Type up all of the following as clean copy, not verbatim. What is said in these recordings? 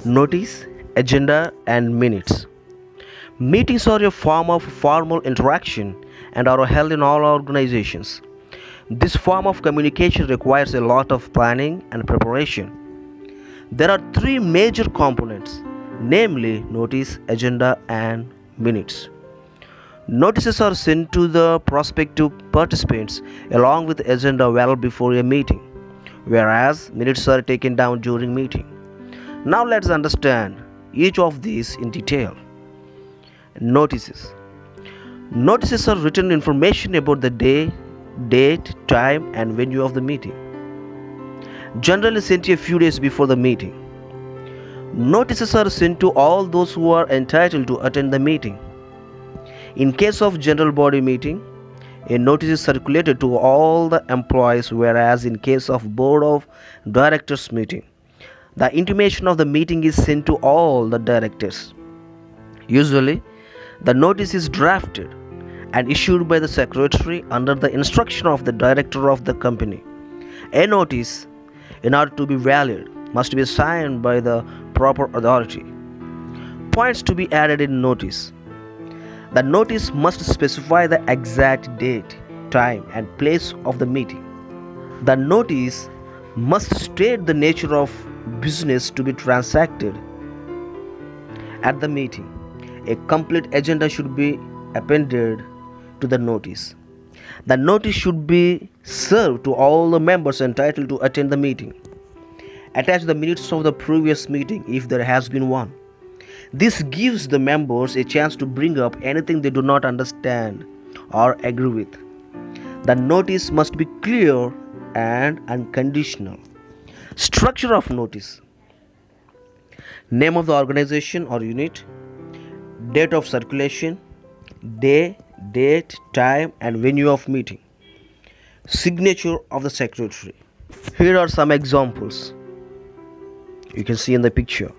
Notice, agenda, and minutes. Meetings are a form of formal interaction and are held in all organizations. This form of communication requires a lot of planning and preparation. There are three major components, namely notice, agenda, and minutes. Notices are sent to the prospective participants along with agenda well before a meeting, whereas minutes are taken down during meeting. Now let's understand each of these in detail. Notices. Notices are written information about the day, date, time, and venue of the meeting. Generally sent a few days before the meeting. Notices are sent to all those who are entitled to attend the meeting. In case of general body meeting, a notice is circulated to all the employees, whereas in case of board of directors meeting, the intimation of the meeting is sent to all the directors. Usually, the notice is drafted and issued by the secretary under the instruction of the director of the company. A notice, in order to be valid, must be signed by the proper authority. Points to be added in notice. The notice must specify the exact date, time, and place of the meeting. The notice must state the nature of business to be transacted at the meeting. A complete agenda should be appended to the notice. The notice should be served to all the members entitled to attend the meeting. Attach the minutes of the previous meeting if there has been one. This gives the members a chance to bring up anything they do not understand or agree with. The notice must be clear and unconditional. Structure of notice. Name of the organization or unit, date of circulation, day, date, time, and venue of meeting. Signature of the secretary. Here are some examples you can see in the picture.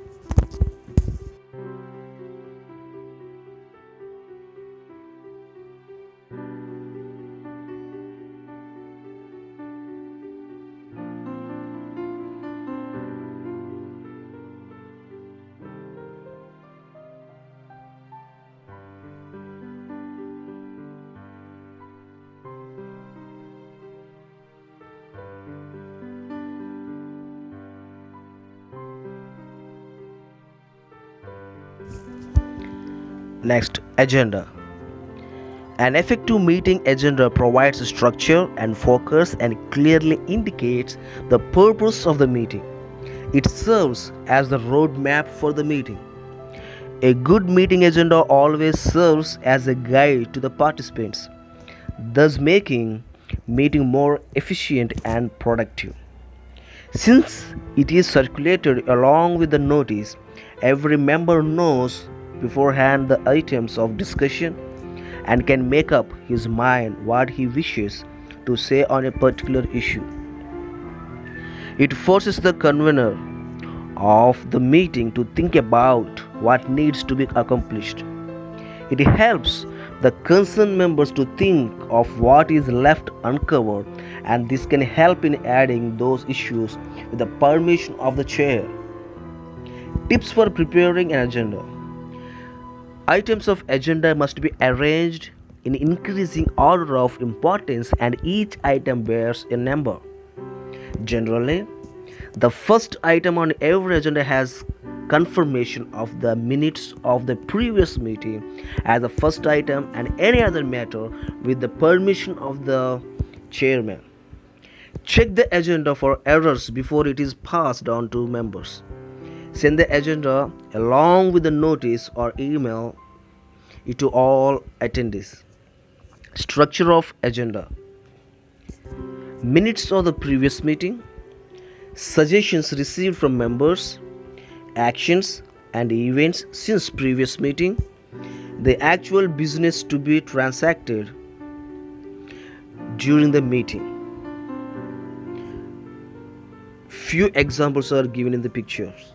Next, agenda. An effective meeting agenda provides structure and focus and clearly indicates the purpose of the meeting. It serves as the roadmap for the meeting. A good meeting agenda always serves as a guide to the participants, thus making meeting more efficient and productive. Since it is circulated along with the notice, every member knows beforehand the items of discussion and can make up his mind what he wishes to say on a particular issue. It forces the convener of the meeting to think about what needs to be accomplished. It helps the concerned members to think of what is left uncovered, and this can help in adding those issues with the permission of the chair. Tips for preparing an agenda. Items of agenda must be arranged in increasing order of importance and each item bears a number. Generally, the first item on every agenda has confirmation of the minutes of the previous meeting as the first item and any other matter with the permission of the chairman. Check the agenda for errors before it is passed on to members. Send the agenda along with the notice or email it to all attendees. Structure of agenda. Minutes of the previous meeting, suggestions received from members, actions and events since previous meeting, the actual business to be transacted during the meeting. Few examples are given in the pictures.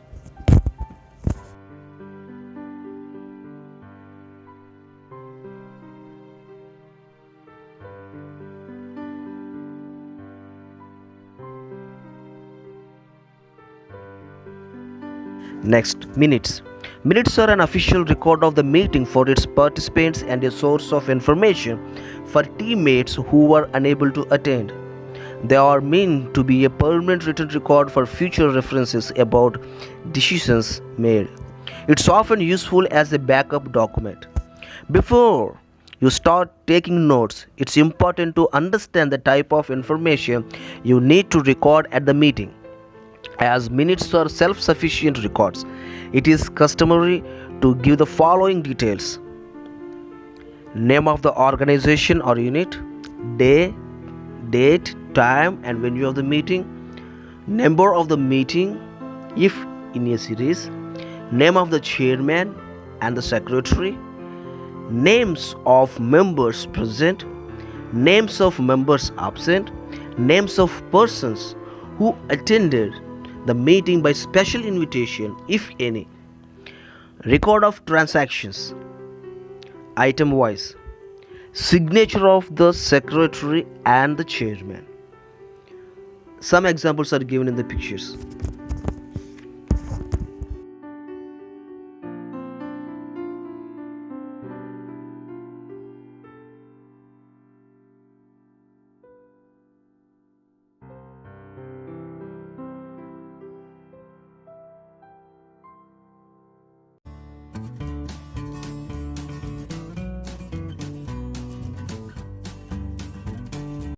Next, minutes. Minutes are an official record of the meeting for its participants and a source of information for teammates who were unable to attend. They are meant to be a permanent written record for future references about decisions made. It's often useful as a backup document. Before you start taking notes, it's important to understand the type of information you need to record at the meeting. As minutes are self sufficient records, it is customary to give the following details: name of the organization or unit, day, date, time, and venue of the meeting, number of the meeting if in a series, name of the chairman and the secretary, names of members present, names of members absent, names of persons who attended the meeting by special invitation, if any, record of transactions, item wise, signature of the secretary and the chairman. Some examples are given in the pictures.